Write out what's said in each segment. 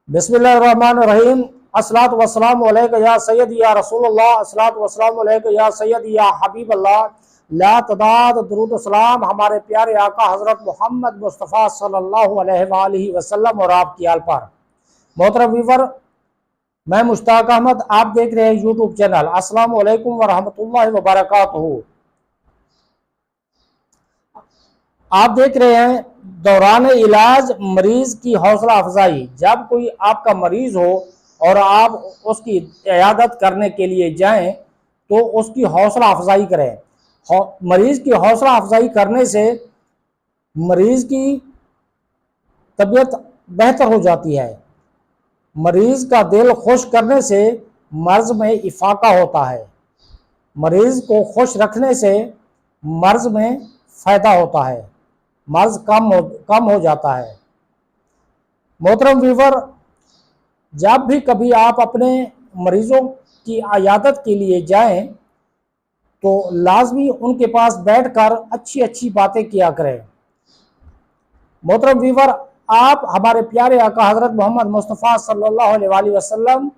बिस्मिल्लाहिर्रहमानिर्रहीम। अस्सलातु वस्सलामु अलैका या सय्यदी या रसूल अल्लाह, अस्सलातु वस्सलामु अलैका या सय्यदी या हबीब अल्लाह। ला तदाद दुरूद सलाम हमारे प्यारे आका हज़रत मोहम्मद मुस्तफ़ा सल्लल्लाहु अलैहि वसल्लम और आपकी आल पर। मोहतरम व्यूअर, मैं मुश्ताक अहमद, आप देख रहे हैं यूट्यूब चैनल अस्सलामु अलैकुम व रहमतुल्लाहि व बरकातुहू। आप देख रहे हैं दौरान इलाज मरीज की हौसला अफजाई। जब कोई आपका मरीज हो और आप उसकी इयादत करने के लिए जाएं तो उसकी हौसला अफजाई करें। मरीज की हौसला अफजाई करने से मरीज की तबीयत बेहतर हो जाती है। मरीज का दिल खुश करने से मर्ज में इफाका होता है। मरीज को खुश रखने से मर्ज में फ़ायदा होता है, मर्ज कम हो जाता है। मोहतरम व्यूअर, जब भी कभी आप अपने मरीज़ों की इयादत के लिए जाएं तो लाजमी उनके पास बैठकर अच्छी अच्छी बातें किया करें। मोहतरम व्यूअर, आप हमारे प्यारे आका हज़रत मोहम्मद मुस्तफ़ा सल्लल्लाहु अलैहि वसल्लम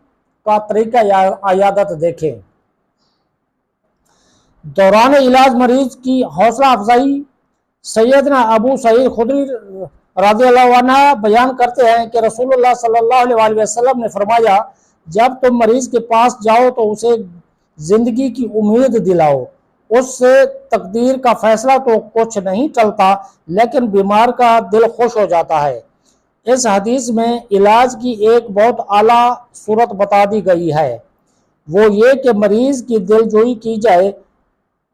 का तरीका इयादत देखें। दौरान इलाज मरीज की हौसला अफजाई सैयदना अबू सईद खुदरी रज़ियल्लाहु अन्हु बयान करते हैं कि रसूलुल्लाह सल्लल्लाहु अलैहि वसल्लम ने फरमाया, जब तुम मरीज के पास जाओ तो उसे जिंदगी की उम्मीद दिलाओ। उससे तकदीर का फैसला तो कुछ नहीं टलता, लेकिन बीमार का दिल खुश हो जाता है। इस हदीस में इलाज की एक बहुत आला सूरत बता दी गई है, वो ये कि मरीज की दिलजोई की जाए,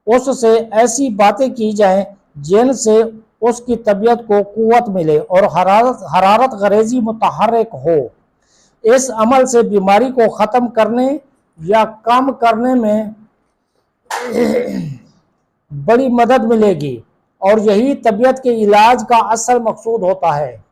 उससे ऐसी बातें की जाएं जिनसे उसकी तबीयत को कुव्वत मिले और हरारत गरेजी मुतहर्रिक हो। इस अमल से बीमारी को ख़त्म करने या कम करने में बड़ी मदद मिलेगी और यही तबीयत के इलाज का असल मकसूद होता है।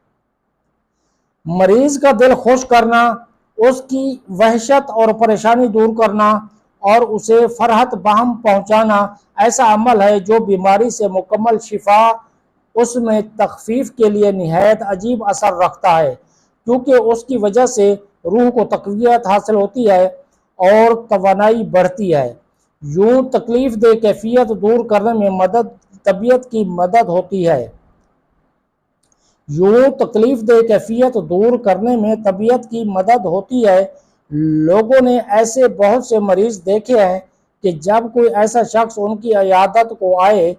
मरीज का दिल खुश करना, उसकी वहशत और परेशानी दूर करना और उसे फरहत बहम पहुंचाना ऐसा अमल है जो बीमारी से मुकम्मल शिफा, उसमें तखफीफ के लिए निहायत अजीब असर रखता है, क्योंकि उसकी वजह से रूह को तक़वियत हासिल होती है और तवानाई बढ़ती है। यूँ तकलीफ दे कैफियत दूर करने में तबीयत की मदद होती है। यूँ तकलीफ दे कैफियत दूर करने में तबीयत की मदद होती है। लोगों ने ऐसे बहुत से मरीज देखे हैं कि जब कोई ऐसा शख्स उनकी इयादत को आए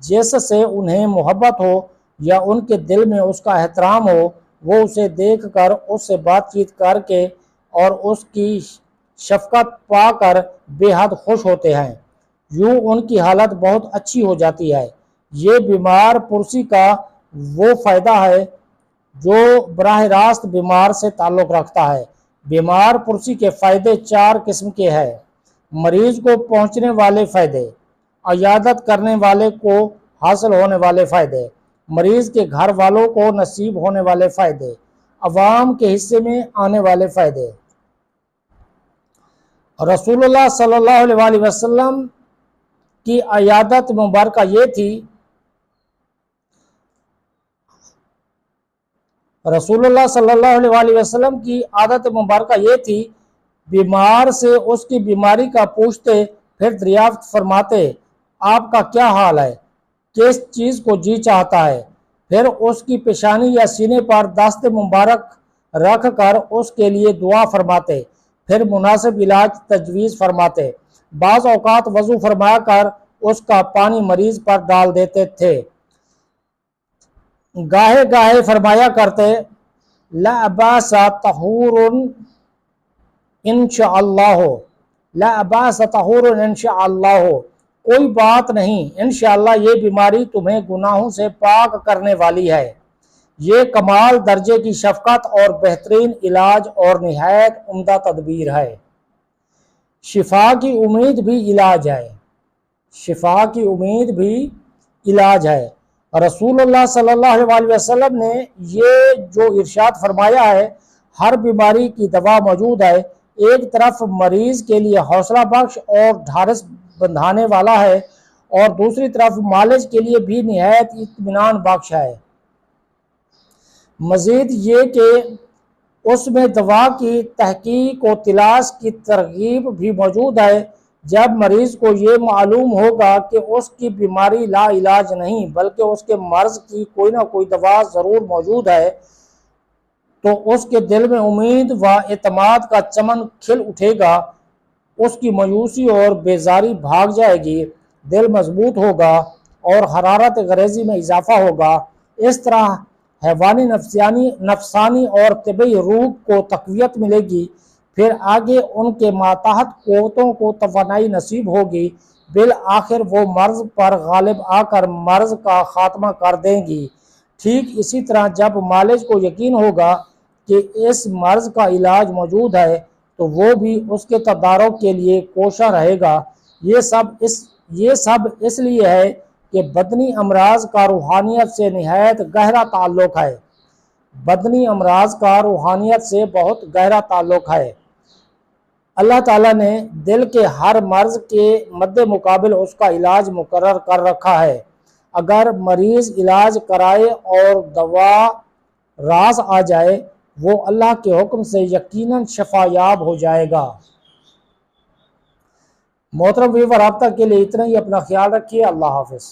जिससे उन्हें मोहब्बत हो या उनके दिल में उसका एहतराम हो, वो उसे देख कर, उससे बातचीत करके और उसकी शफकत पाकर बेहद खुश होते हैं। यूँ उनकी हालत बहुत अच्छी हो जाती है। ये बीमार पुरसी का वो फ़ायदा है जो बराह रास्त बीमार से ताल्लुक़ रखता है। बीमार पुरसी के फ़ायदे 4 किस्म के हैं। मरीज को पहुँचने वाले फ़ायदे, इयादत करने वाले को हासिल होने वाले फ़ायदे, मरीज़ के घर वालों को नसीब होने वाले फ़ायदे, अवाम के हिस्से में आने वाले फ़ायदे। रसूलुल्लाह सल्लल्लाहु अलैहि वसल्लम की इयादत मुबारक ये थी, रसूलुल्लाह सल्लल्लाहु अलैहि वसल्लम की आदत मुबारक ये थी, बीमार से उसकी बीमारी का पूछते, फिर दरियाफ्त फरमाते, आपका क्या हाल है, किस चीज़ को जी चाहता है। फिर उसकी पेशानी या सीने पर दस्त मुबारक रख कर उसके लिए दुआ फरमाते, फिर मुनासिब इलाज तजवीज़ फरमाते। बाज़ औक़ात वज़ू फरमा कर उसका पानी मरीज़ पर डाल देते थे। गाहे गाहे फरमाया करते, ला बासा तहूरुन इंशाअल्लाह, ला बासा तहूरुन इंशाअल्लाह, कोई बात नहीं, इंशाअल्लाह ये बीमारी तुम्हें गुनाहों से पाक करने वाली है। ये कमाल दर्जे की शफकत और बेहतरीन इलाज और निहायत उम्दा तदबीर है। शिफा की उम्मीद भी इलाज है, शिफा की उम्मीद भी इलाज है। रसूलुल्लाह सल्लल्लाहु अलैहि वसल्लम ने ये जो इरशाद फरमाया है, हर बीमारी की दवा मौजूद है। एक तरफ मरीज के लिए हौसला बख्श और ढारस बंधाने वाला है और दूसरी तरफ मालिज के लिए भी निहायत इत्मीनान बख्श है। मज़ीद ये कि اس میں دوا کی تحقیق و تلاش کی ترغیب بھی موجود ہے۔ جب مریض کو یہ معلوم ہوگا کہ اس کی بیماری لا علاج نہیں بلکہ اس کے مرض کی کوئی نہ کوئی دوا ضرور موجود ہے، تو اس کے دل میں امید و اعتماد کا چمن کھل اٹھے گا، اس کی مایوسی اور بیزاری بھاگ جائے گی، دل مضبوط ہوگا اور حرارت غریزی میں اضافہ ہوگا۔ اس طرح حیوانی نفسانی اور طبعی روح کو تقویت ملے گی، پھر آگے ان کے ماتحت قوتوں کو توانائی نصیب ہوگی، بالآخر وہ مرض پر غالب آ کر مرض کا خاتمہ کر دیں گی۔ ٹھیک اسی طرح جب معالج کو یقین ہوگا کہ اس مرض کا علاج موجود ہے تو وہ بھی اس کے تدارک کے لیے کوشاں رہے گا۔ یہ سب اس لیے ہے کہ بدنی امراض کا روحانیت سے نہایت گہرا تعلق ہے۔ بدنی امراض کا روحانیت سے بہت گہرا تعلق ہے۔ اللہ تعالیٰ نے دل کے ہر مرض کے مد مقابل اس کا علاج مقرر کر رکھا ہے۔ اگر مریض علاج کرائے اور دوا راز آ جائے، وہ اللہ کے حکم سے یقیناً شفا یاب ہو جائے گا۔ محترم ویور، رابطہ کے لیے اتنا ہی، اپنا خیال رکھیے، اللہ حافظ۔